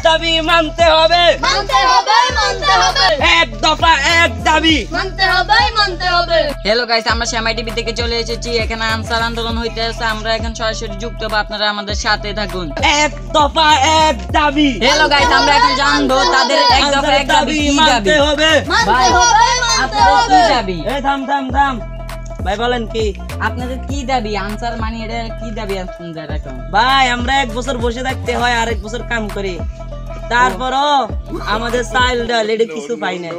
দাবি মানতে হবে, এক দফা এক দাবি মানতে হবে। হ্যালো গাইস, আমরা শ্যামাই টিভি থেকে চলে এসেছি। এখানে আনসার আন্দোলন হইতে আছে, আমরা এখন সরাসরি যুক্ত হবো, আপনারা আমাদের সাথে থাকুন। এক দফা এক দাবি। হ্যালো গাইস, আমরা এখন জানবো তাদের এক দফা এক দাবি কি দাবি মানতে হবে। আপনাদের কি দাবি? এই থাম থাম থাম ভাই, বলেন কি আপনাদের কি দাবি? আনসার মানে এটা কি দাবি আপনাদের এখন? ভাই? আমরা 1 বছর বসে থাকতে হয় আর 1 বছর কাম করি, তারপরও আমাদের চাইল্ড লেডি কিছু পাই না।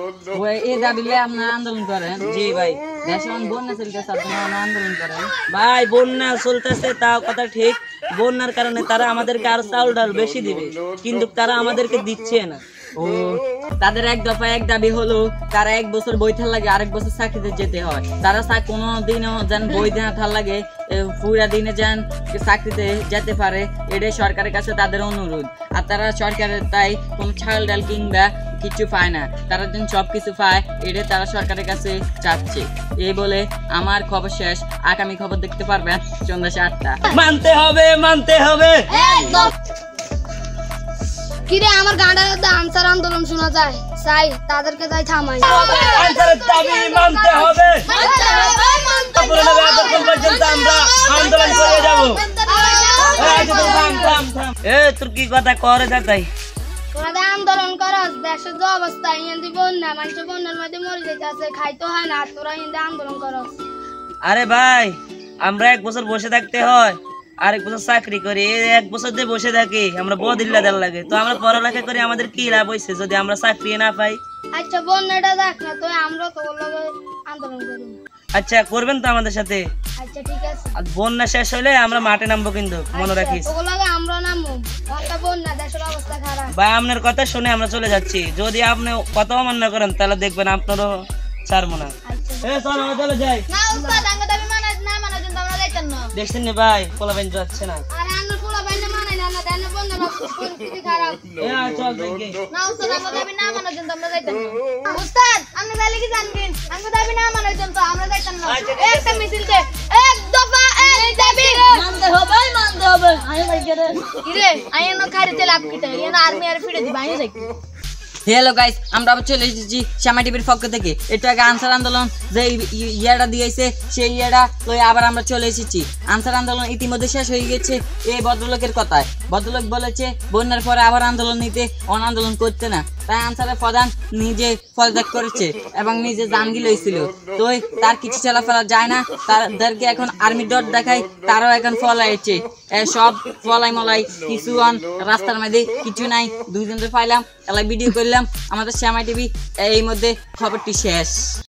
এই দাবি নিয়ে আপনারা আন্দোলন করেন? জি ভাই। দেশে বন্যা চলতেছে, আপনারা আন্দোলন করেন? ভাই বন্যা চলতেছে, তাও কথা ঠিক। বন্যার কারণে তারা আমাদেরকে আর চাউল ডাল বেশি দিবে, কিন্তু তারা আমাদেরকে দিচ্ছে না। ও, তাদের এক দফা এক দাবি হলো তারা 1 বছর বই থাল লাগে, আরেক বছর চাকরিতে যেতে হয়। তারা কোনো দিনও যেন বই দেওয়া থাল লাগে, পুরা দিনে যেন চাকরিতে যেতে পারে, এটাই সরকারের কাছে তাদের অনুরোধ। আর তারা সরকারের তাই কোনো চাল ডাল কিংবা কিছু পায় না, তারা যেন সব কিছু পায়, এটাই তারা সরকারের কাছে চাচ্ছে। এই বলে আমার খবর শেষ। আগামী খবর দেখতে পারবেন সন্ধ্যা 7টা। মানতে হবে, মানতে হবে। কিরে আমার গাঁডার আনসার আন্দোলন শোনা যায়, চাই তাদেরকে যাই থামাই। আনসারের দাবি মানতে হবে। পুরনো বেতন পর্যন্ত আমরা আন্দোলন করে যাব। তোর কি কথা করে তাই? তোরা আন্দোলন করস, দেশের যে অবস্থা হিন্দি বন্যা, মানুষ বন্যার মধ্যে মরে যেতেছে, খাইতে হয় না, তোরা হিন্দি আন্দোলন করস। আরে ভাই, আমরা 1 বছর বসে থাকতে হয়, আরেক বছর চাকরি করি। 1 বছর যে বসে থাকি আমরা বদিল্লা দেওয়ার লাগে, তো আমরা পড়ালেখা করে আমাদের কি লাভ হয়েছে যদি আমরা চাকরি না পাই? আচ্ছা বন্যাটা দেখ না, তো আমরা তো আন্দোলন করি। আচ্ছা করবেন তো আমাদের সাথে? আচ্ছা ঠিক আছে। আর বন্যা শেষ হলে আমরা মাঠে নামবো, কিন্তু মনে রাখিস। ওগুলোকে আমরা নামবো, একটা বন্যা, দেশের অবস্থা খারাপ। ভাই আপনার কথা শুনে আমরা চলে যাচ্ছি, যদি আপনি কথা অমান্য করেন তাহলে দেখবেন আপনারও ছাড়বো না। চলো চলে যাই। না উস্তাদ, আমরা দাবি না মানার জন্য আমরা যাইতাম না। দেখছেন না ভাই, পোলাবেন যাচ্ছে না। আরে আমরা পোলাবেন না মানাই না, না দেন বন্যা, পরিস্থিতি খারাপ। চল দেখি। না উস্তাদ, আমরা দাবি না মানার জন্য আমরা যাইতাম না। উস্তাদ আপনি তাহলে কি জানবেন, আমরা দাবি না মানার জন্য আমরা যাইতাম না। একটা মিছিল দে, এক দফা এক দাবি মানতে হবে। আমি ভাই গেরে কিরে আইনো খাইতে লাভ কিটা, এনা আর্মি আর ফিরে দিবা আই যাই। হ্যালো গাইস, আমরা আবার চলে এসেছি শ্যামা টিভির পক্ষ থেকে। এটা আগে আনসার আন্দোলন যে ইয়াটা দিয়েছে, সেই ইয়াটা তো আবার আমরা চলে এসেছি। আনসার আন্দোলন ইতিমধ্যে শেষ হয়ে গেছে এই ভদ্রলোকের কথায়। ভদ্রলোক বলেছে বন্যার পরে আবার আন্দোলন নিতে, আন্দোলন করতে না। তাই আনসারের প্রধান নিজে পদত্যাগ করেছে এবং নিজে জানগি লইছিল। তো তার কিছু চলাফেরা যায় না, তাদেরকে এখন আর্মি ডট দেখায়, তারাও এখন ফলাইছে। সব ফলাই মলাই কিছু রাস্তার মধ্যে কিছু নাই। 2 দিন ধরে পাইলাম, এলাই ভিডিও করলাম। আমাদের শ্যামা টিভি এই মধ্যে খবরটি শেষ।